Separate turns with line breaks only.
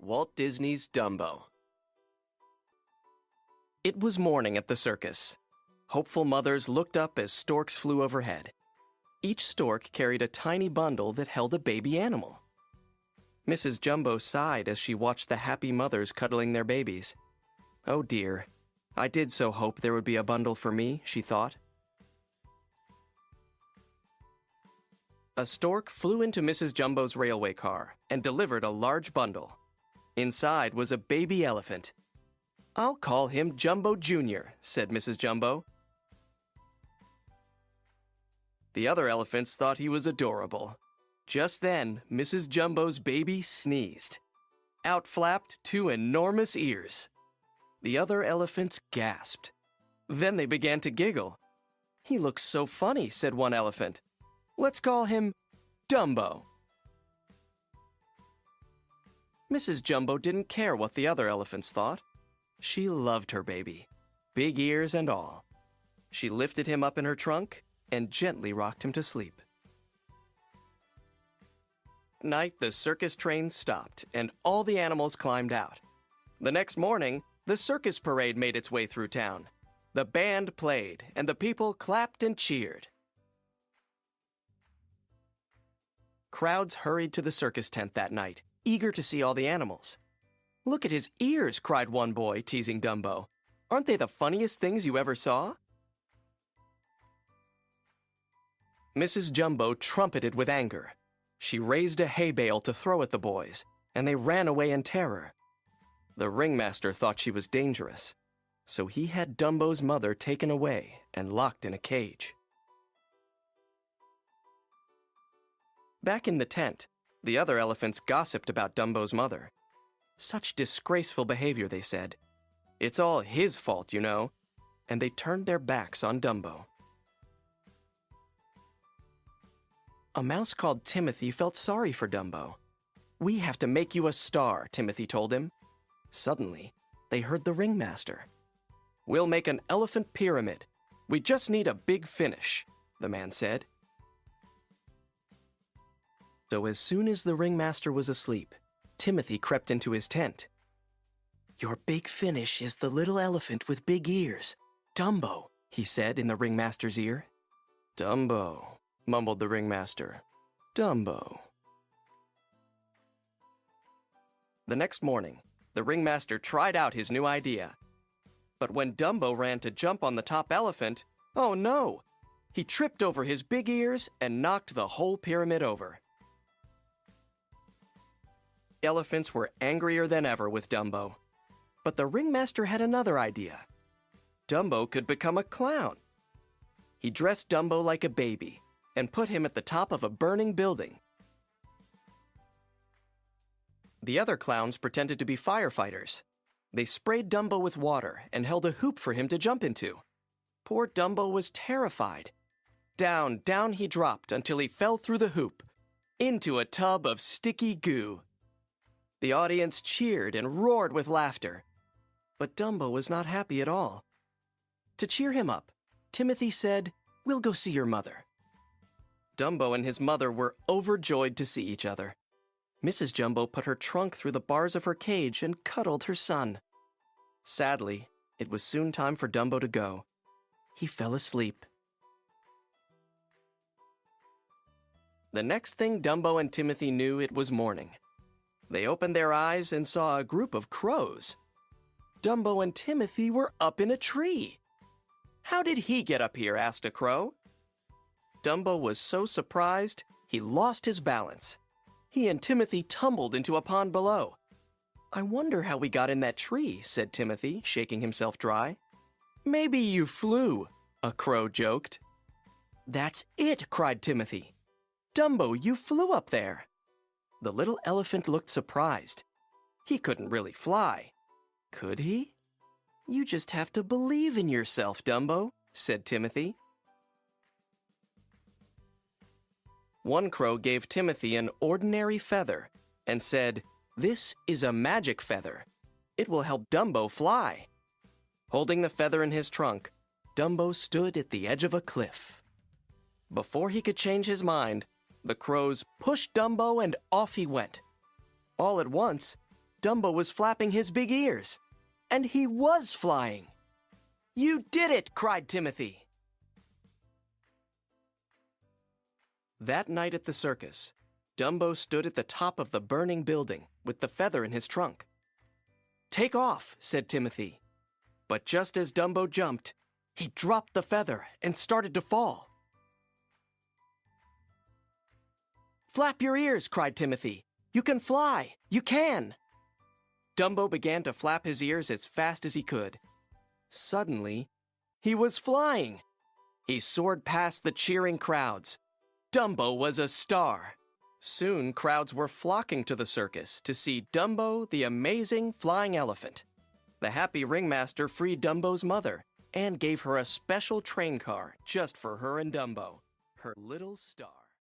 Walt Disney's Dumbo. It was morning at the circus. Hopeful mothers looked up as storks flew overhead. Each stork carried a tiny bundle that held a baby animal. Mrs. Jumbo sighed as she watched the happy mothers cuddling their babies. Oh dear, I did so hope there would be a bundle for me, she thought. A stork flew into Mrs. Jumbo's railway car and delivered a large bundle. Inside was a baby elephant. "I'll call him Jumbo Jr.," said Mrs. Jumbo. The other elephants thought he was adorable. Just then, Mrs. Jumbo's baby sneezed. Out flapped 2 enormous ears. The other elephants gasped. Then they began to giggle. "He looks so funny," said one elephant. "Let's call him Dumbo." Mrs. Jumbo didn't care what the other elephants thought. She loved her baby, big ears and all. She lifted him up in her trunk and gently rocked him to sleep. At night, the circus train stopped and all the animals climbed out. The next morning, the circus parade made its way through town. The band played and the people clapped and cheered. Crowds hurried to the circus tent that night, eager to see all the animals. "Look at his ears," cried one boy, teasing Dumbo. "Aren't they the funniest things you ever saw?" Mrs. Jumbo trumpeted with anger. She raised a hay bale to throw at the boys, and they ran away in terror. The ringmaster thought she was dangerous, so he had Dumbo's mother taken away and locked in a cage. Back in the tent, the other elephants gossiped about Dumbo's mother. "Such disgraceful behavior," they said. "It's all his fault, you know." And they turned their backs on Dumbo. A mouse called Timothy felt sorry for Dumbo. "We have to make you a star," Timothy told him. Suddenly, they heard the ringmaster. "We'll make an elephant pyramid. We just need a big finish," the man said. So as soon as the ringmaster was asleep, Timothy crept into his tent. "Your big finish is the little elephant with big ears, Dumbo," he said in the ringmaster's ear. "Dumbo," mumbled the ringmaster. "Dumbo." The next morning, the ringmaster tried out his new idea. But when Dumbo ran to jump on the top elephant, oh no! He tripped over his big ears and knocked the whole pyramid over. The elephants were angrier than ever with Dumbo. But the ringmaster had another idea. Dumbo could become a clown. He dressed Dumbo like a baby and put him at the top of a burning building. The other clowns pretended to be firefighters. They sprayed Dumbo with water and held a hoop for him to jump into. Poor Dumbo was terrified. Down, down he dropped until he fell through the hoop, into a tub of sticky goo. The audience cheered and roared with laughter. But Dumbo was not happy at all. To cheer him up, Timothy said, "We'll go see your mother." Dumbo and his mother were overjoyed to see each other. Mrs. Jumbo put her trunk through the bars of her cage and cuddled her son. Sadly, it was soon time for Dumbo to go. He fell asleep. The next thing Dumbo and Timothy knew, it was morning. They opened their eyes and saw a group of crows. Dumbo and Timothy were up in a tree. "How did he get up here?" asked a crow. Dumbo was so surprised, he lost his balance. He and Timothy tumbled into a pond below. "I wonder how we got in that tree," said Timothy, shaking himself dry. "Maybe you flew," a crow joked. "That's it," cried Timothy. "Dumbo, you flew up there." The little elephant looked surprised. He couldn't really fly. Could he? "You just have to believe in yourself, Dumbo," said Timothy. One crow gave Timothy an ordinary feather and said, "This is a magic feather. It will help Dumbo fly." Holding the feather in his trunk, Dumbo stood at the edge of a cliff. Before he could change his mind, the crows pushed Dumbo and off he went. All at once, Dumbo was flapping his big ears. And he was flying. "You did it!" cried Timothy. That night at the circus, Dumbo stood at the top of the burning building with the feather in his trunk. "Take off," said Timothy. But just as Dumbo jumped, he dropped the feather and started to fall. "Flap your ears," cried Timothy. "You can fly! You can!" Dumbo began to flap his ears as fast as he could. Suddenly, he was flying. He soared past the cheering crowds. Dumbo was a star. Soon, crowds were flocking to the circus to see Dumbo, the amazing flying elephant. The happy ringmaster freed Dumbo's mother and gave her a special train car just for her and Dumbo, her little star.